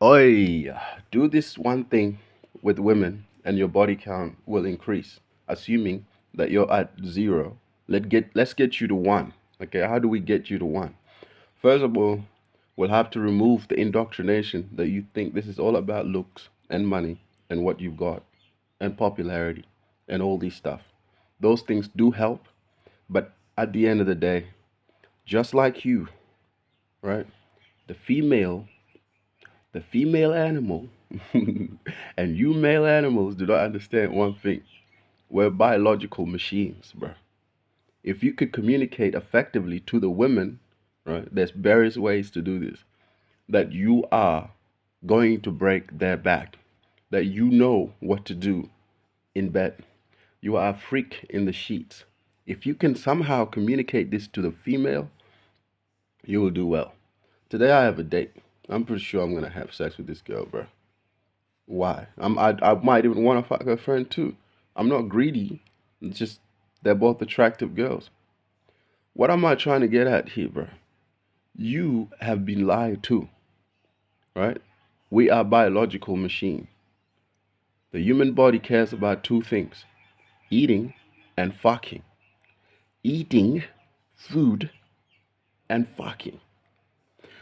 Oi, do this one thing with women and your body count will increase, assuming that you're at zero. Let's get you to one. Okay, how do we get you to one? First of all, we'll have to remove the indoctrination that you think this is all about looks and money and what you've got and popularity and all these stuff. Those things do help, but at the end of the day, just like you, right? The female the female animal and you male animals do not understand one thing. We're biological machines, bro. If you could communicate effectively to the women, right, there's various ways to do this, that you are going to break their back, that you know what to do in bed. You are a freak in the sheets. If you can somehow communicate this to the female, you will do well. Today I have a date. I'm pretty sure I'm gonna have sex with this girl, bro. Why? I might even want to fuck her friend too. I'm not greedy. It's just they're both attractive girls. What am I trying to get at here, bro? You have been lied to, right? We are biological machine. The human body cares about two things: eating and fucking. Eating, food, and fucking.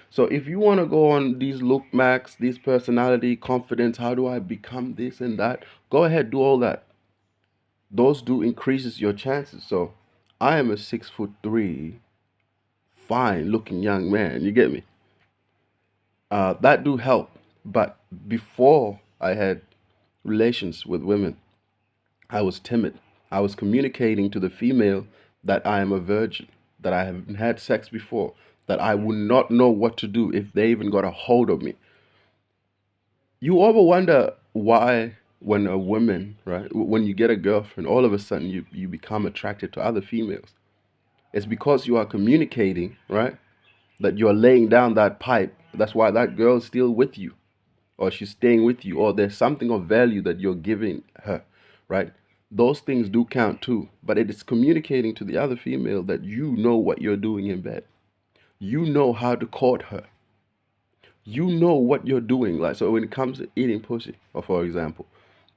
So if you want to go on these look max, these personality, confidence, how do I become this and that? Go ahead, do all that. Those do increases your chances. So I am a 6'3", fine looking young man. You get me? That do help. But before I had relations with women, I was timid. I was communicating to the female that I am a virgin, that I haven't had sex before, that I would not know what to do if they even got a hold of me. You ever wonder why, when a woman, right, when you get a girlfriend, all of a sudden you become attracted to other females? It's because you are communicating, right, that you're laying down that pipe. That's why that girl is still with you, or she's staying with you, or there's something of value that you're giving her, right? Those things do count too, but it is communicating to the other female that you know what you're doing in bed. You know how to court her. You know what you're doing. Like, so when it comes to eating pussy, or for example,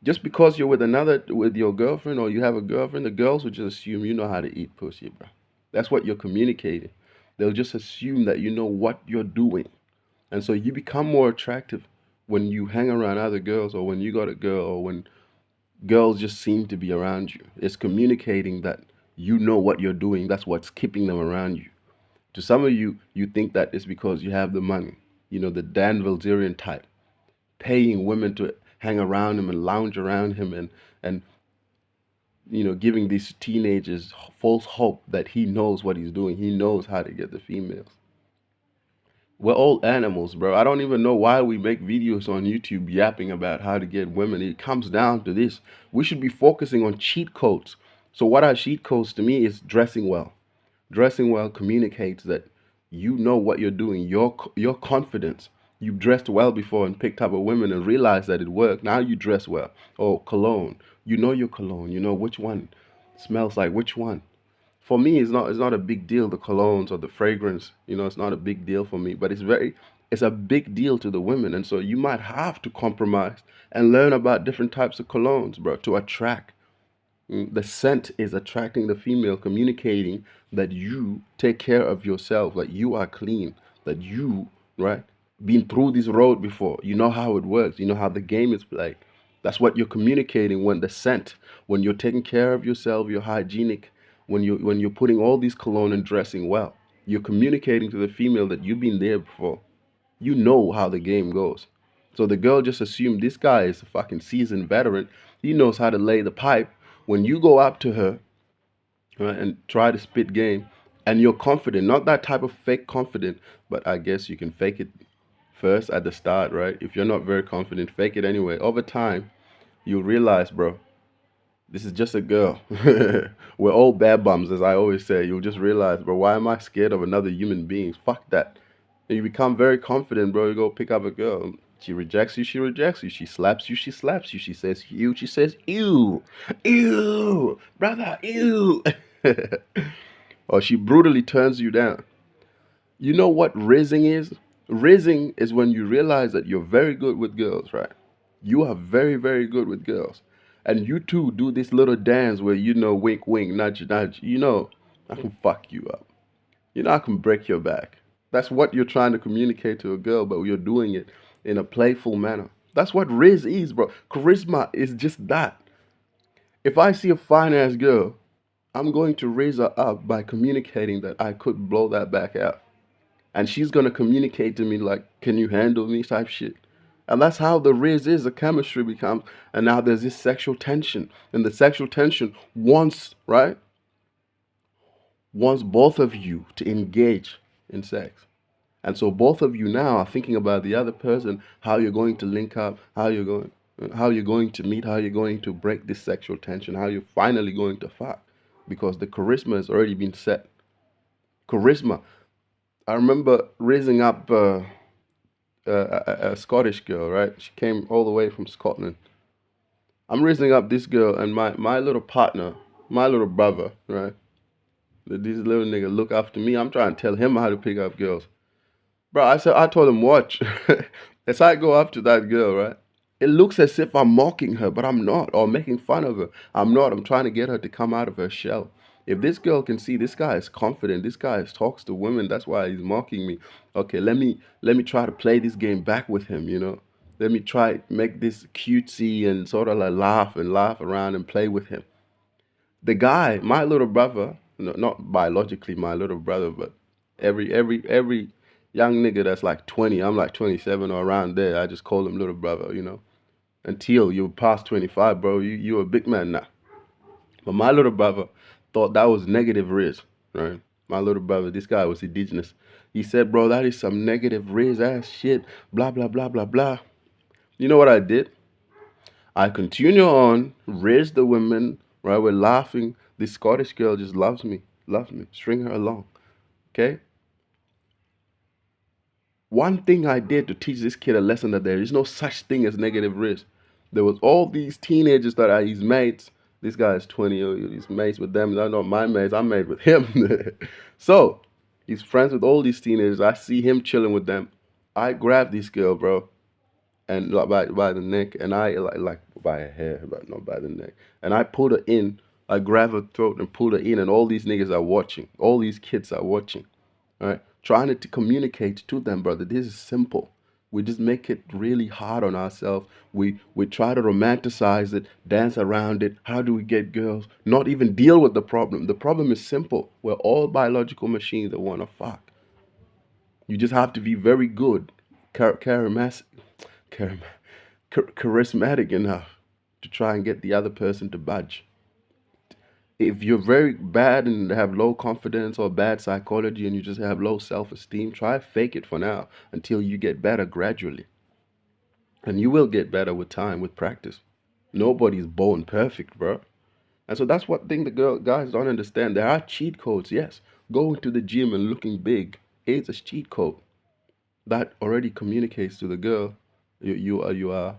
just because you're with your girlfriend, or you have a girlfriend, the girls will just assume you know how to eat pussy, bro. That's what you're communicating. They'll just assume that you know what you're doing. And so you become more attractive when you hang around other girls, or when you got a girl, or when girls just seem to be around you. It's communicating that you know what you're doing. That's what's keeping them around you. To some of you, you think that it's because you have the money, the Dan Bilzerian type, paying women to hang around him and lounge around him, and giving these teenagers false hope that he knows what he's doing. He knows how to get the females. We're all animals, bro. I don't even know why we make videos on YouTube yapping about how to get women. It comes down to this. We should be focusing on cheat codes. So what are cheat codes to me is dressing well. Dressing well communicates that you know what you're doing. Your confidence. You've dressed well before and picked up a woman and realized that it worked. Now you dress well. Or cologne. You know your cologne. You know which one smells like which one. For me, it's not a big deal, the colognes or the fragrance. It's not a big deal for me, but it's a big deal to the women. And so you might have to compromise and learn about different types of colognes, bro, to attract. The scent is attracting the female, communicating that you take care of yourself, that you are clean, that you, right, been through this road before. You know how it works. You know how the game is played. That's what you're communicating when the scent, when you're taking care of yourself, you're hygienic, when you're putting all these cologne and dressing well. You're communicating to the female that you've been there before. You know how the game goes. So the girl just assumed this guy is a fucking seasoned veteran. He knows how to lay the pipe. When you go up to her, right, and try to spit game, and you're confident, not that type of fake confident, but I guess you can fake it first at the start, right? If you're not very confident, fake it anyway. Over time, you'll realize, bro, this is just a girl. We're all bad bums, as I always say. You'll just realize, bro, why am I scared of another human being? Fuck that. And you become very confident, bro. You go pick up a girl. She rejects you, she rejects you. She slaps you, she slaps you. She says you, she says ew. Ew, brother, ew. Or she brutally turns you down. You know what rizzing is? Raising is when you realize that you're very good with girls, right? You are very, very good with girls. And you too do this little dance where wink, wink, nudge, nudge. I can fuck you up. I can break your back. That's what you're trying to communicate to a girl, but you're doing it in a playful manner. That's what Riz is, bro. Charisma is just that. If I see a fine ass girl, I'm going to raise her up by communicating that I could blow that back out. And she's going to communicate to me like, can you handle me type shit. And that's how the Riz is, the chemistry becomes. And now there's this sexual tension. And the sexual tension wants, right? Wants both of you to engage in sex. And so both of you now are thinking about the other person, how you're going to link up, how you're going to meet, how you're going to break this sexual tension, how you're finally going to fuck. Because the charisma has already been set. Charisma. I remember raising up a Scottish girl, right? She came all the way from Scotland. I'm raising up this girl and my little partner, my little brother, right? This little nigga look after me. I'm trying to tell him how to pick up girls. Bro, I told him, watch. As I go up to that girl, right? It looks as if I'm mocking her, but I'm not, or making fun of her. I'm not. I'm trying to get her to come out of her shell. If this girl can see this guy is confident, this guy talks to women, that's why he's mocking me. Okay, let me try to play this game back with him. Let me try make this cutesy and sort of like laugh and laugh around and play with him. The guy, my little brother, no, not biologically my little brother, but every young nigga that's like 20, I'm like 27 or around there, I just call him little brother. Until you pass 25, bro, you're a big man now. But my little brother thought that was negative riz, right? My little brother, this guy was indigenous. He said, bro, that is some negative riz ass shit, blah, blah, blah, blah, blah. You know what I did? I continue on, raise the women, right? We're laughing. This Scottish girl just loves me. String her along, okay? One thing I did to teach this kid a lesson that there is no such thing as negative risk. There was all these teenagers that are his mates. This guy is 20, he's mates with them. They're not my mates, I'm mates with him. So, he's friends with all these teenagers. I see him chilling with them. I grab this girl, bro, and like by the neck, and I like by her hair, but not by the neck. And I pulled her in. I grab her throat and pulled her in, and all these niggas are watching. All these kids are watching. All right, trying to communicate to them, brother. This is simple. We just make it really hard on ourselves. We try to romanticize it, dance around it. How do we get girls? Not even deal with the problem. The problem is simple. We're all biological machines that want to fuck. You just have to be very good, charismatic, charismatic enough to try and get the other person to budge. If you're very bad and have low confidence or bad psychology and you just have low self-esteem, try fake it for now until you get better gradually. And you will get better with time, with practice. Nobody's born perfect, bro. And so that's what thing the guys don't understand. There are cheat codes, yes. Going to the gym and looking big is a cheat code that already communicates to the girl you are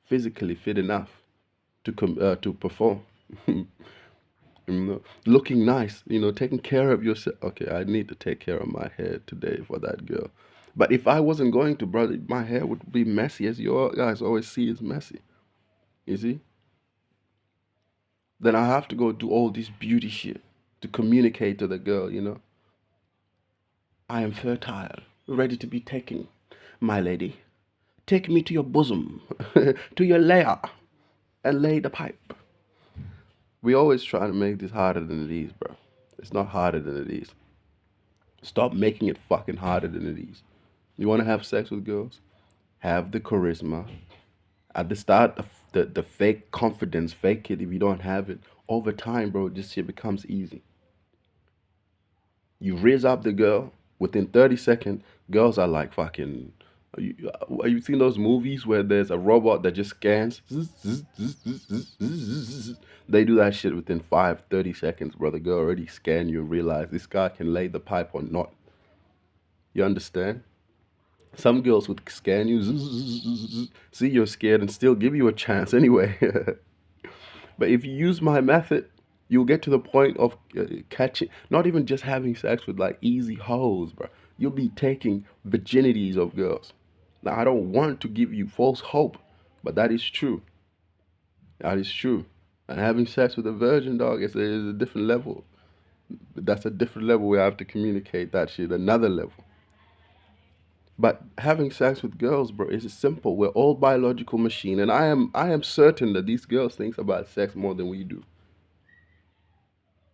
physically fit enough to perform. Looking nice, taking care of yourself. Okay, I need to take care of my hair today for that girl. But if I wasn't going to, brother, my hair would be messy, as you guys always see it's messy. You see? Then I have to go do all this beauty shit to communicate to the girl. I am fertile, ready to be taken, my lady. Take me to your bosom, to your lair, and lay the pipe. We always try to make this harder than it is, bro. It's not harder than it is. Stop making it fucking harder than it is. You want to have sex with girls? Have the charisma. At the start, the fake confidence, fake it if you don't have it. Over time, bro, this shit becomes easy. You raise up the girl, within 30 seconds, girls are like fucking. Have you seen those movies where there's a robot that just scans? They do that shit within 30 seconds, bro. The girl already scanned you, realize this guy can lay the pipe or not. You understand? Some girls would scan you, see you're scared, and still give you a chance anyway. But if you use my method, you'll get to the point of catching, not even just having sex with like easy hoes, bro. you'll be taking virginities of girls. Now, I don't want to give you false hope, but that is true. That is true. And having sex with a virgin dog is a different level. That's a different level. We have to communicate that shit another level. But having sex with girls, bro, is simple. We're all biological machine, and I am certain that these girls think about sex more than we do.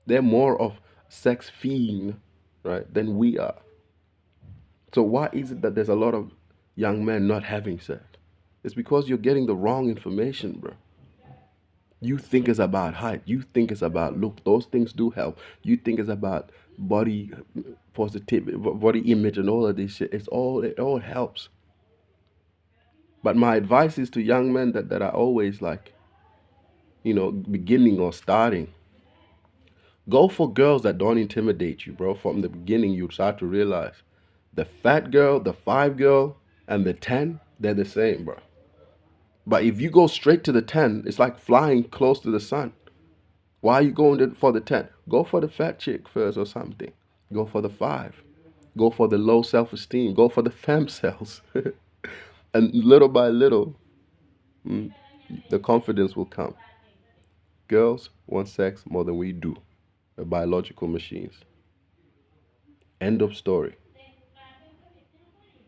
They're more of sex fiend, right, than we are. So why is it that there's a lot of young men not having sex? It's because you're getting the wrong information, bro. You think it's about height. You think it's about look. Those things do help. You think it's about body positivity, body image, and all of this shit. It all helps. But my advice is to young men that are always like, beginning or starting. Go for girls that don't intimidate you, bro. From the beginning, you start to realize the fat girl, the 5 girl, and the 10, they're the same, bro. But if you go straight to the 10, it's like flying close to the sun. Why are you going for the 10? Go for the fat chick first or something. Go for the 5. Go for the low self-esteem. Go for the fem cells. And little by little, the confidence will come. Girls want sex more than we do. They're biological machines. End of story.